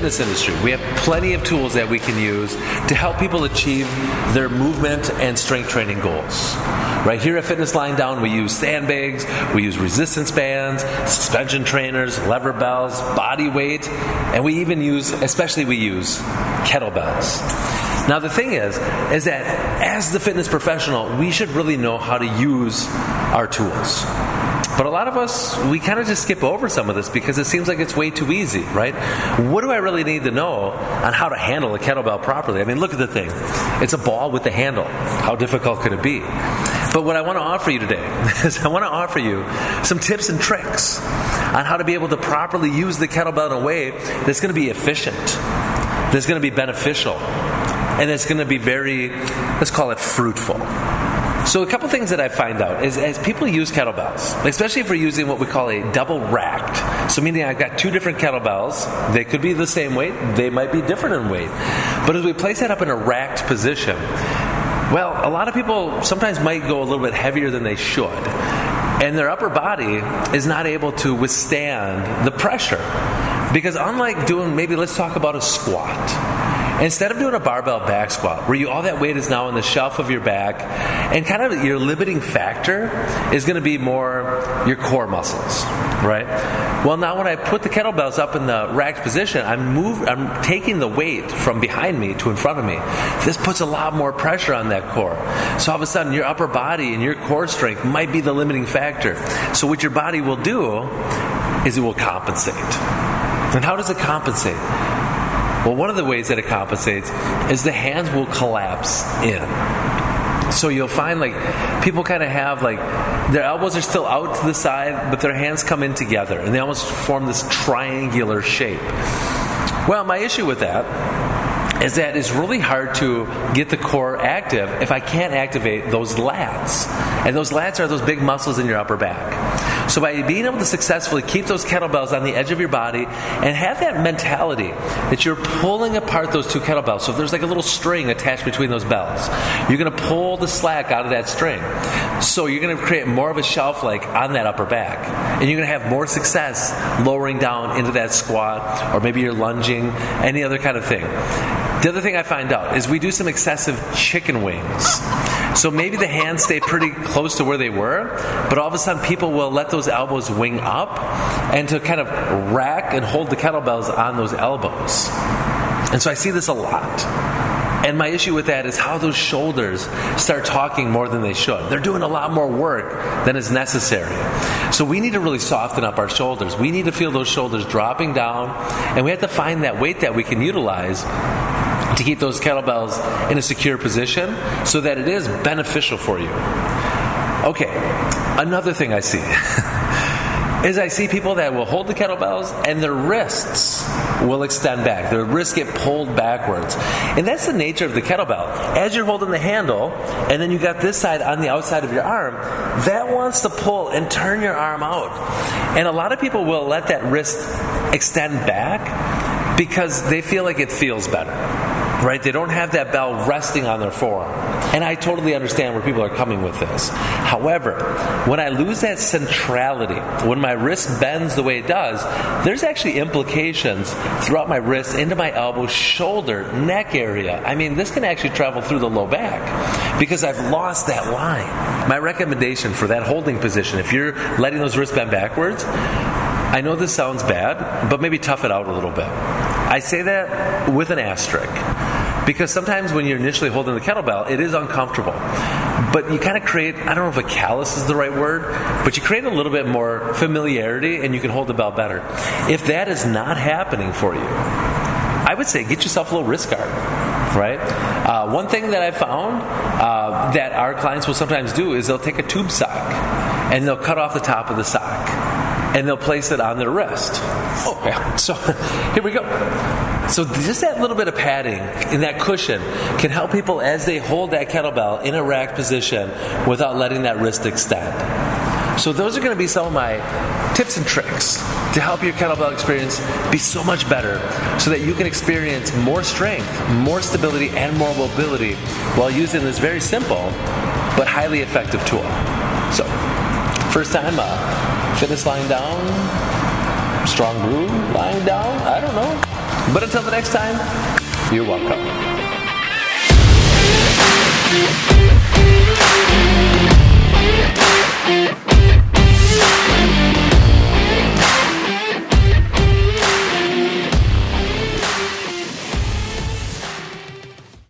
fitness industry, we have plenty of tools that we can use to help people achieve their movement and strength training goals. Right here at Fitness Lying Down, we use sandbags, we use resistance bands, suspension trainers, lever bells, body weight, and we use kettlebells. Now the thing is that as the fitness professional, we should really know how to use our tools. But a lot of us, we kind of just skip over some of this because it seems like it's way too easy, right? What do I really need to know on how to handle a kettlebell properly? I mean, look at the thing. It's a ball with a handle. How difficult could it be? But what I want to offer you today is I want to offer you some tips and tricks on how to be able to properly use the kettlebell in a way that's going to be efficient, that's going to be beneficial, and it's going to be very, let's call it fruitful. So a couple things that I find out is as people use kettlebells, especially if we're using what we call a double racked, so meaning I've got two different kettlebells, they could be the same weight, they might be different in weight, but as we place that up in a racked position, well, a lot of people sometimes might go a little bit heavier than they should, and their upper body is not able to withstand the pressure, because unlike doing, maybe let's talk about a squat. Instead of doing a barbell back squat, where all that weight is now on the shelf of your back, and kind of your limiting factor is going to be more your core muscles, right? Well, now when I put the kettlebells up in the racked position, I'm taking the weight from behind me to in front of me. This puts a lot more pressure on that core. So all of a sudden, your upper body and your core strength might be the limiting factor. So what your body will do is it will compensate. And how does it compensate? Well, one of the ways that it compensates is the hands will collapse in. So you'll find people kind of have their elbows are still out to the side, but their hands come in together and they almost form this triangular shape. Well, my issue with that is that it's really hard to get the core active if I can't activate those lats. And those lats are those big muscles in your upper back. So by being able to successfully keep those kettlebells on the edge of your body and have that mentality that you're pulling apart those two kettlebells. So if there's a little string attached between those bells, you're going to pull the slack out of that string. So you're going to create more of a shelf on that upper back. And you're going to have more success lowering down into that squat, or maybe you're lunging, any other kind of thing. The other thing I find out is we do some excessive chicken wings. So maybe the hands stay pretty close to where they were, but all of a sudden people will let those elbows wing up and to kind of rack and hold the kettlebells on those elbows. And so I see this a lot. And my issue with that is how those shoulders start talking more than they should. They're doing a lot more work than is necessary. So we need to really soften up our shoulders. We need to feel those shoulders dropping down, and we have to find that weight that we can utilize to keep those kettlebells in a secure position so that it is beneficial for you. Okay, another thing I see is I see people that will hold the kettlebells and their wrists will extend back. Their wrists get pulled backwards. And that's the nature of the kettlebell. As you're holding the handle, and then you got this side on the outside of your arm, that wants to pull and turn your arm out. And a lot of people will let that wrist extend back because they feel like it feels better. Right? They don't have that bell resting on their forearm. And I totally understand where people are coming with this. However, when I lose that centrality, when my wrist bends the way it does, there's actually implications throughout my wrist, into my elbow, shoulder, neck area. I mean, this can actually travel through the low back because I've lost that line. My recommendation for that holding position, if you're letting those wrists bend backwards, I know this sounds bad, but maybe tough it out a little bit. I say that with an asterisk. Because sometimes when you're initially holding the kettlebell, it is uncomfortable. But you kind of create, I don't know if a callus is the right word, but you create a little bit more familiarity and you can hold the bell better. If that is not happening for you, I would say get yourself a little wrist guard, right? One thing that I found that our clients will sometimes do is they'll take a tube sock and they'll cut off the top of the sock and they'll place it on their wrist. Oh, yeah. So here we go. So just that little bit of padding in that cushion can help people as they hold that kettlebell in a rack position without letting that wrist extend. So those are going to be some of my tips and tricks to help your kettlebell experience be so much better so that you can experience more strength, more stability, and more mobility while using this very simple but highly effective tool. So, first time fitness lying down, Strong Brew lying down, I don't know. But until the next time, you're welcome.